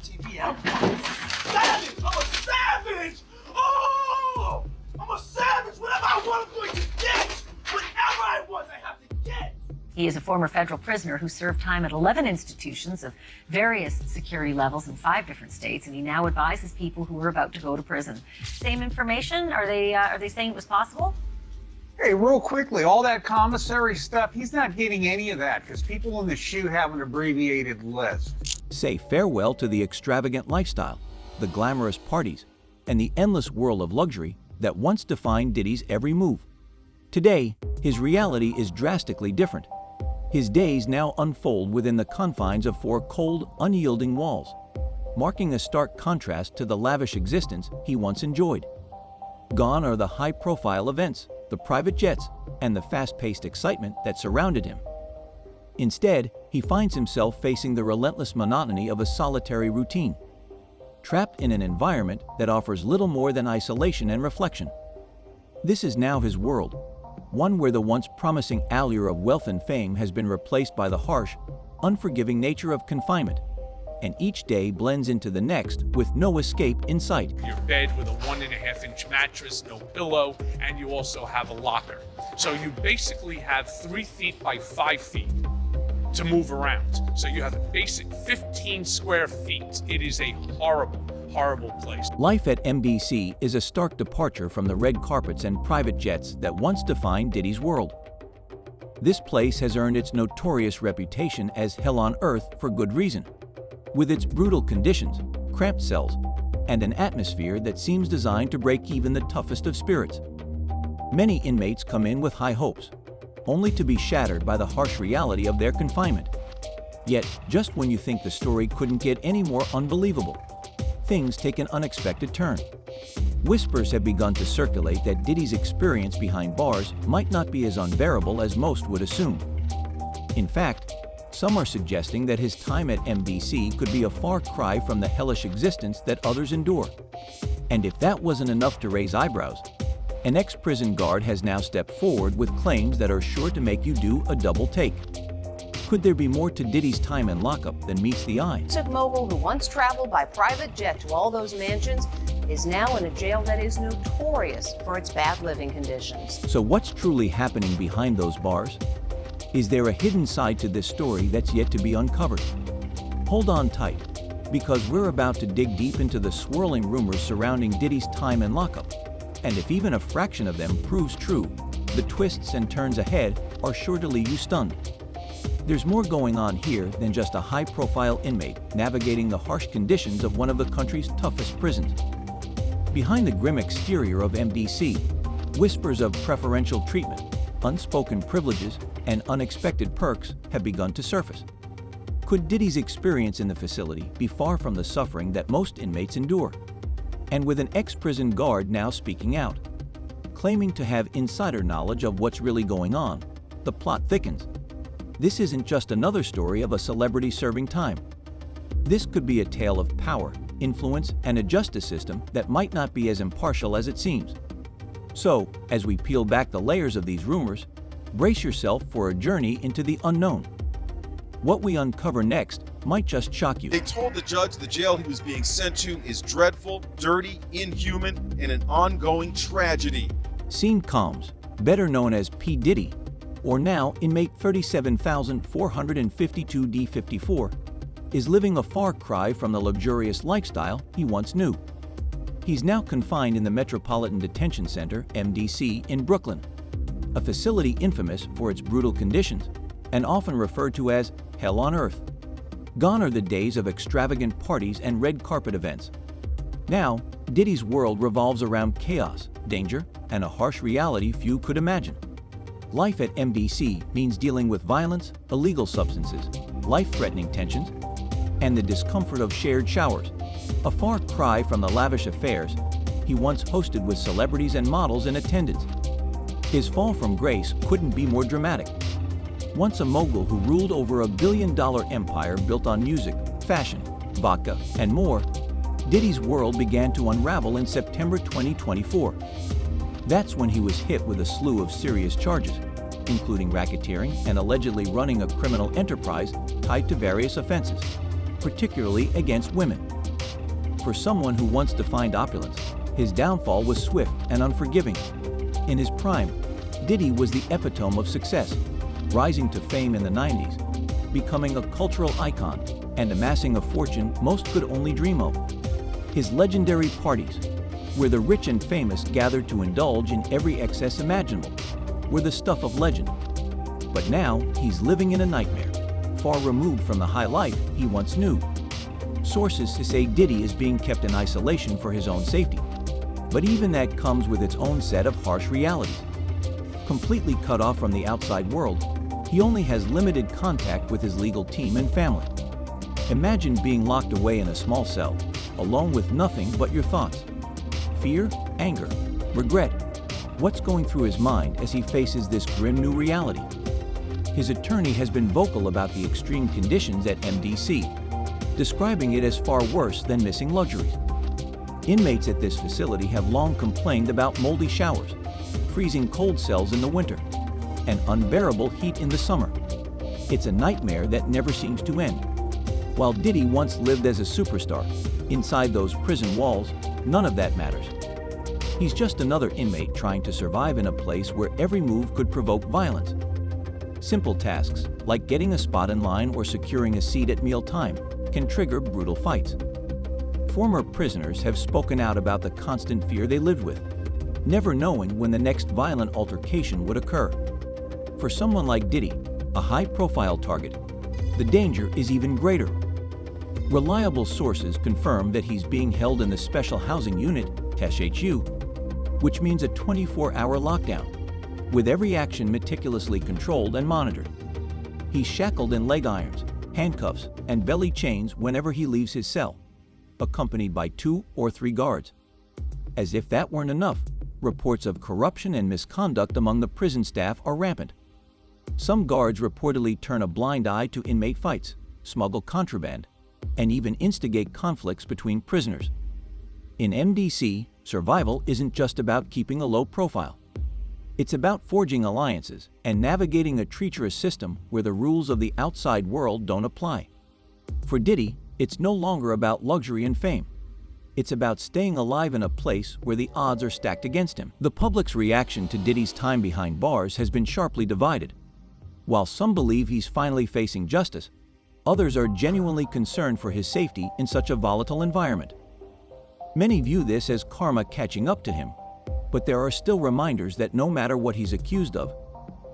MTV. I'm savage! I'm a savage! Oh! I'm a savage! Whatever I want, I'm going to get! Whatever I want, I have to get! He is a former federal prisoner who served time at 11 institutions of various security levels in 5 different states, and he now advises people who are about to go to prison. Same information? Are they saying it was possible? Hey, real quickly, all that commissary stuff, he's not getting any of that because people in the SHU have an abbreviated list. Say farewell to the extravagant lifestyle, the glamorous parties, and the endless whirl of luxury that once defined Diddy's every move. Today, his reality is drastically different. His days now unfold within the confines of 4 cold, unyielding walls, marking a stark contrast to the lavish existence he once enjoyed. Gone are the high-profile events, the private jets, and the fast-paced excitement that surrounded him. Instead, he finds himself facing the relentless monotony of a solitary routine, trapped in an environment that offers little more than isolation and reflection. This is now his world, one where the once promising allure of wealth and fame has been replaced by the harsh, unforgiving nature of confinement, and each day blends into the next with no escape in sight. Your bed with a 1.5-inch mattress, no pillow, and you also have a locker. So you basically have 3 feet by 5 feet to move around. So you have a basic 15 square feet. It is a horrible, horrible place. Life at MBC is a stark departure from the red carpets and private jets that once defined Diddy's world. This place has earned its notorious reputation as hell on earth for good reason, with its brutal conditions, cramped cells, and an atmosphere that seems designed to break even the toughest of spirits. Many inmates come in with high hopes, only to be shattered by the harsh reality of their confinement. Yet, just when you think the story couldn't get any more unbelievable, things take an unexpected turn. Whispers have begun to circulate that Diddy's experience behind bars might not be as unbearable as most would assume. In fact, some are suggesting that his time at MBC could be a far cry from the hellish existence that others endure. And if that wasn't enough to raise eyebrows, an ex-prison guard has now stepped forward with claims that are sure to make you do a double take. Could there be more to Diddy's time in lockup than meets the eye? Music mogul who once traveled by private jet to all those mansions is now in a jail that is notorious for its bad living conditions. So what's truly happening behind those bars? Is there a hidden side to this story that's yet to be uncovered? Hold on tight, because we're about to dig deep into the swirling rumors surrounding Diddy's time in lockup. And if even a fraction of them proves true, the twists and turns ahead are sure to leave you stunned. There's more going on here than just a high-profile inmate navigating the harsh conditions of one of the country's toughest prisons. Behind the grim exterior of MBC, whispers of preferential treatment, unspoken privileges, and unexpected perks have begun to surface. Could Diddy's experience in the facility be far from the suffering that most inmates endure? And with an ex-prison guard now speaking out, claiming to have insider knowledge of what's really going on, the plot thickens. This isn't just another story of a celebrity serving time. This could be a tale of power, influence, and a justice system that might not be as impartial as it seems. So, as we peel back the layers of these rumors, brace yourself for a journey into the unknown. What we uncover next might just shock you. They told the judge the jail he was being sent to is dreadful, dirty, inhuman, and an ongoing tragedy. Sean Combs, better known as P. Diddy, or now inmate 37,452 D54, is living a far cry from the luxurious lifestyle he once knew. He's now confined in the Metropolitan Detention Center, MDC, in Brooklyn, a facility infamous for its brutal conditions and often referred to as hell on earth. Gone are the days of extravagant parties and red carpet events. Now, Diddy's world revolves around chaos, danger, and a harsh reality few could imagine. Life at MDC means dealing with violence, illegal substances, life-threatening tensions, and the discomfort of shared showers, a far cry from the lavish affairs he once hosted with celebrities and models in attendance. His fall from grace couldn't be more dramatic. Once a mogul who ruled over $1 billion empire built on music, fashion, vodka, and more, Diddy's world began to unravel in September 2024. That's when he was hit with a slew of serious charges, including racketeering and allegedly running a criminal enterprise tied to various offenses. particularly against women. For someone who wants to find opulence, his downfall was swift and unforgiving. In his prime, Diddy was the epitome of success, rising to fame in the 90s, becoming a cultural icon, and amassing a fortune most could only dream of. His legendary parties, where the rich and famous gathered to indulge in every excess imaginable, were the stuff of legend. But now, he's living in a nightmare, far removed from the high life he once knew. Sources say Diddy is being kept in isolation for his own safety, but even that comes with its own set of harsh realities. Completely cut off from the outside world, he only has limited contact with his legal team and family. Imagine being locked away in a small cell, alone with nothing but your thoughts. Fear, anger, regret. What's going through his mind as he faces this grim new reality? His attorney has been vocal about the extreme conditions at MDC, describing it as far worse than missing luxuries. Inmates at this facility have long complained about moldy showers, freezing cold cells in the winter, and unbearable heat in the summer. It's a nightmare that never seems to end. While Diddy once lived as a superstar, inside those prison walls, none of that matters. He's just another inmate trying to survive in a place where every move could provoke violence. Simple tasks, like getting a spot in line or securing a seat at mealtime, can trigger brutal fights. Former prisoners have spoken out about the constant fear they lived with, never knowing when the next violent altercation would occur. For someone like Diddy, a high-profile target, the danger is even greater. Reliable sources confirm that he's being held in the Special Housing Unit, SHU, which means a 24-hour lockdown, with every action meticulously controlled and monitored. He's shackled in leg irons, handcuffs, and belly chains whenever he leaves his cell, accompanied by 2 or 3 guards. As if that weren't enough, reports of corruption and misconduct among the prison staff are rampant. Some guards reportedly turn a blind eye to inmate fights, smuggle contraband, and even instigate conflicts between prisoners. In MDC, survival isn't just about keeping a low profile. It's about forging alliances and navigating a treacherous system where the rules of the outside world don't apply. For Diddy, it's no longer about luxury and fame. It's about staying alive in a place where the odds are stacked against him. The public's reaction to Diddy's time behind bars has been sharply divided. While some believe he's finally facing justice, others are genuinely concerned for his safety in such a volatile environment. Many view this as karma catching up to him, but there are still reminders that no matter what he's accused of,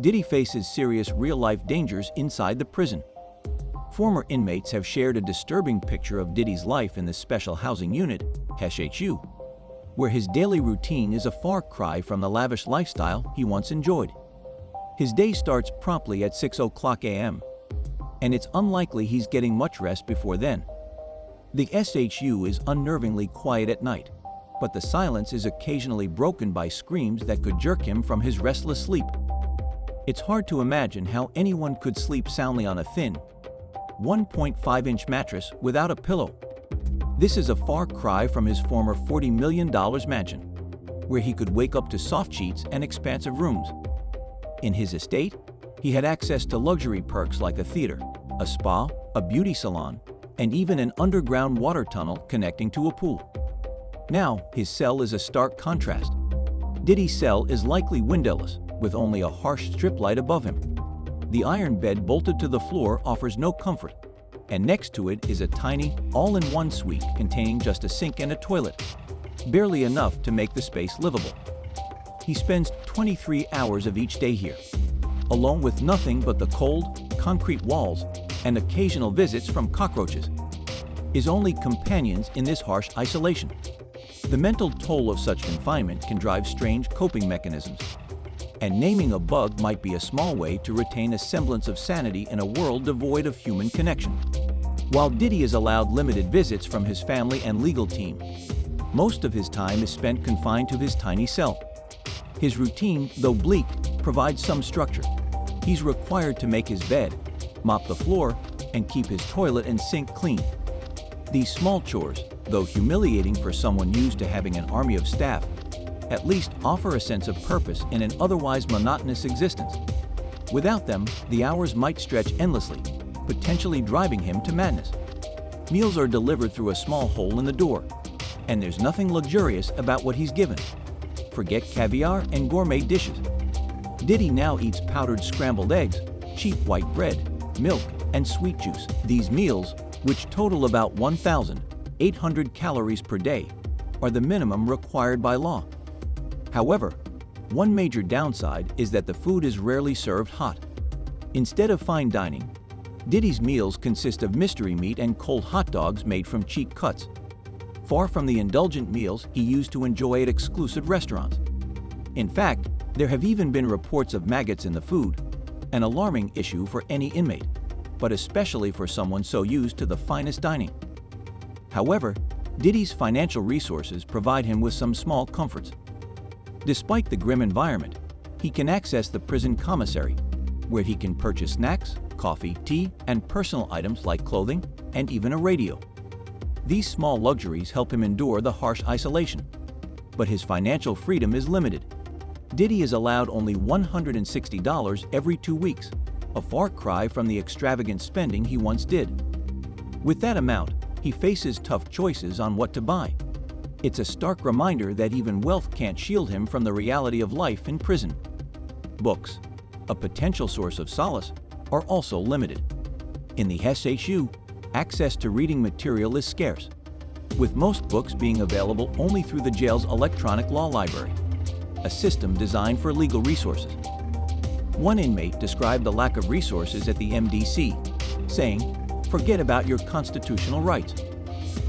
Diddy faces serious real-life dangers inside the prison. Former inmates have shared a disturbing picture of Diddy's life in the Special Housing Unit, SHU, where his daily routine is a far cry from the lavish lifestyle he once enjoyed. His day starts promptly at 6:00 a.m., and it's unlikely he's getting much rest before then. The SHU is unnervingly quiet at night, but the silence is occasionally broken by screams that could jerk him from his restless sleep. It's hard to imagine how anyone could sleep soundly on a thin, 1.5-inch mattress without a pillow. This is a far cry from his former $40 million mansion, where he could wake up to soft sheets and expansive rooms. In his estate, he had access to luxury perks like a theater, a spa, a beauty salon, and even an underground water tunnel connecting to a pool. Now, his cell is a stark contrast. Diddy's cell is likely windowless, with only a harsh strip light above him. The iron bed bolted to the floor offers no comfort, and next to it is a tiny, all-in-one suite containing just a sink and a toilet, barely enough to make the space livable. He spends 23 hours of each day here, alone with nothing but the cold, concrete walls and occasional visits from cockroaches, his only companions in this harsh isolation. The mental toll of such confinement can drive strange coping mechanisms, and naming a bug might be a small way to retain a semblance of sanity in a world devoid of human connection. While Diddy is allowed limited visits from his family and legal team, most of his time is spent confined to his tiny cell. His routine, though bleak, provides some structure. He's required to make his bed, mop the floor, and keep his toilet and sink clean. These small chores, though humiliating for someone used to having an army of staff, at least offer a sense of purpose in an otherwise monotonous existence. Without them, the hours might stretch endlessly, potentially driving him to madness. Meals are delivered through a small hole in the door, and there's nothing luxurious about what he's given. Forget caviar and gourmet dishes. Diddy now eats powdered scrambled eggs, cheap white bread, milk, and sweet juice. These meals, which total about 1,800 calories per day, are the minimum required by law. However, one major downside is that the food is rarely served hot. Instead of fine dining, Diddy's meals consist of mystery meat and cold hot dogs made from cheap cuts, far from the indulgent meals he used to enjoy at exclusive restaurants. In fact, there have even been reports of maggots in the food, an alarming issue for any inmate, but especially for someone so used to the finest dining. However, Diddy's financial resources provide him with some small comforts. Despite the grim environment, he can access the prison commissary, where he can purchase snacks, coffee, tea, and personal items like clothing and even a radio. These small luxuries help him endure the harsh isolation, but his financial freedom is limited. Diddy is allowed only $160 every 2 weeks, a far cry from the extravagant spending he once did. With that amount, he faces tough choices on what to buy. It's a stark reminder that even wealth can't shield him from the reality of life in prison. Books, a potential source of solace, are also limited. In the SHU, access to reading material is scarce, with most books being available only through the jail's electronic law library, a system designed for legal resources. One inmate described the lack of resources at the MDC, saying, "Forget about your constitutional rights.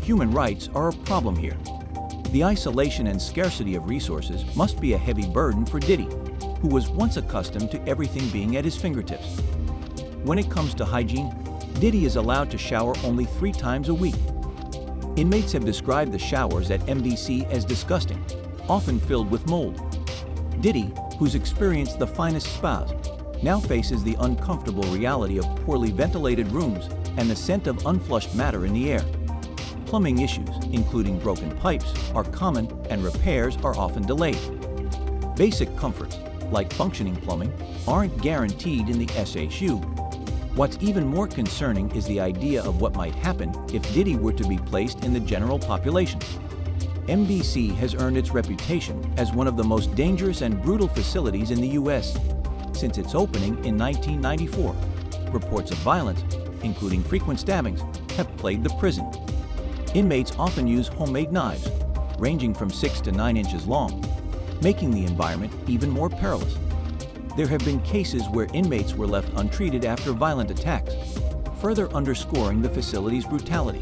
Human rights are a problem here." The isolation and scarcity of resources must be a heavy burden for Diddy, who was once accustomed to everything being at his fingertips. When it comes to hygiene, Diddy is allowed to shower only 3 times a week. Inmates have described the showers at MDC as disgusting, often filled with mold. Diddy, who's experienced the finest spas, now faces the uncomfortable reality of poorly ventilated rooms and the scent of unflushed matter in the air. Plumbing issues, including broken pipes, are common and repairs are often delayed. Basic comforts, like functioning plumbing, aren't guaranteed in the SHU. What's even more concerning is the idea of what might happen if Diddy were to be placed in the general population. MDC has earned its reputation as one of the most dangerous and brutal facilities in the U.S. since its opening in 1994. Reports of violence, including frequent stabbings, have plagued the prison. Inmates often use homemade knives, ranging from 6 to 9 inches long, making the environment even more perilous. There have been cases where inmates were left untreated after violent attacks, further underscoring the facility's brutality.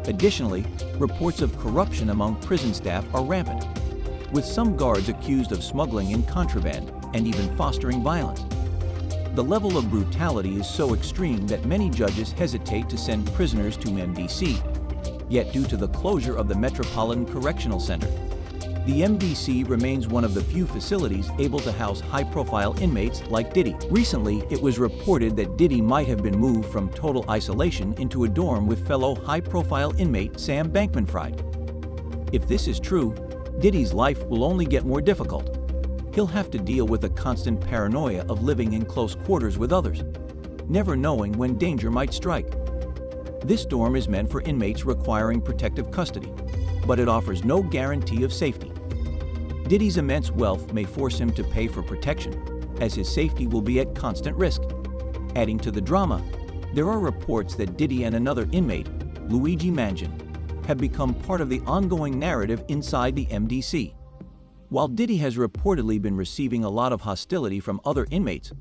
Additionally, reports of corruption among prison staff are rampant, with some guards accused of smuggling in contraband and even fostering violence. The level of brutality is so extreme that many judges hesitate to send prisoners to MDC. Yet due to the closure of the Metropolitan Correctional Center, the MDC remains one of the few facilities able to house high-profile inmates like Diddy. Recently, it was reported that Diddy might have been moved from total isolation into a dorm with fellow high-profile inmate Sam Bankman-Fried. If this is true, Diddy's life will only get more difficult. He'll have to deal with the constant paranoia of living in close quarters with others, never knowing when danger might strike. This dorm is meant for inmates requiring protective custody, but it offers no guarantee of safety. Diddy's immense wealth may force him to pay for protection, as his safety will be at constant risk. Adding to the drama, there are reports that Diddy and another inmate, Luigi Mangin, have become part of the ongoing narrative inside the MDC. While Diddy has reportedly been receiving a lot of hostility from other inmates,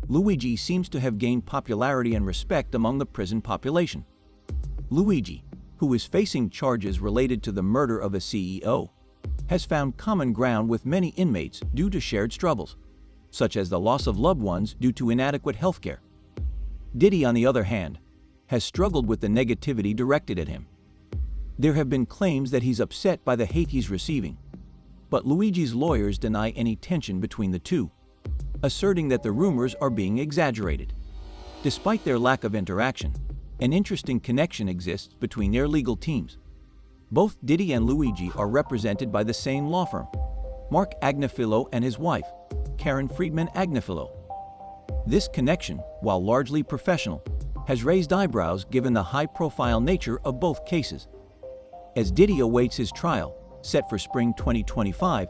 Luigi seems to have gained popularity and respect among the prison population. Luigi, who is facing charges related to the murder of a CEO, has found common ground with many inmates due to shared struggles, such as the loss of loved ones due to inadequate health care. Diddy, on the other hand, has struggled with the negativity directed at him. There have been claims that he's upset by the hate he's receiving, but Luigi's lawyers deny any tension between the two, asserting that the rumors are being exaggerated. Despite their lack of interaction, an interesting connection exists between their legal teams. Both Diddy and Luigi are represented by the same law firm, Mark Agnifilo and his wife, Karen Friedman Agnifilo. This connection, while largely professional, has raised eyebrows given the high-profile nature of both cases. As Diddy awaits his trial, set for spring 2025,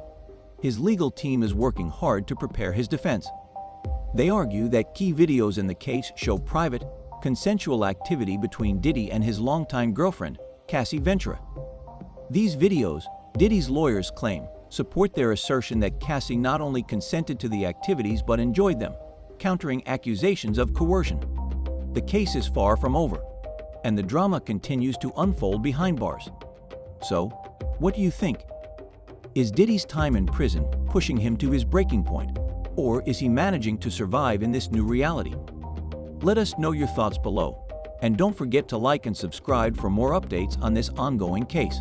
his legal team is working hard to prepare his defense. They argue that key videos in the case show private, consensual activity between Diddy and his longtime girlfriend, Cassie Ventura. These videos, Diddy's lawyers claim, support their assertion that Cassie not only consented to the activities but enjoyed them, countering accusations of coercion. The case is far from over, and the drama continues to unfold behind bars. So, what do you think? Is Diddy's time in prison pushing him to his breaking point, or is he managing to survive in this new reality? Let us know your thoughts below, and don't forget to like and subscribe for more updates on this ongoing case.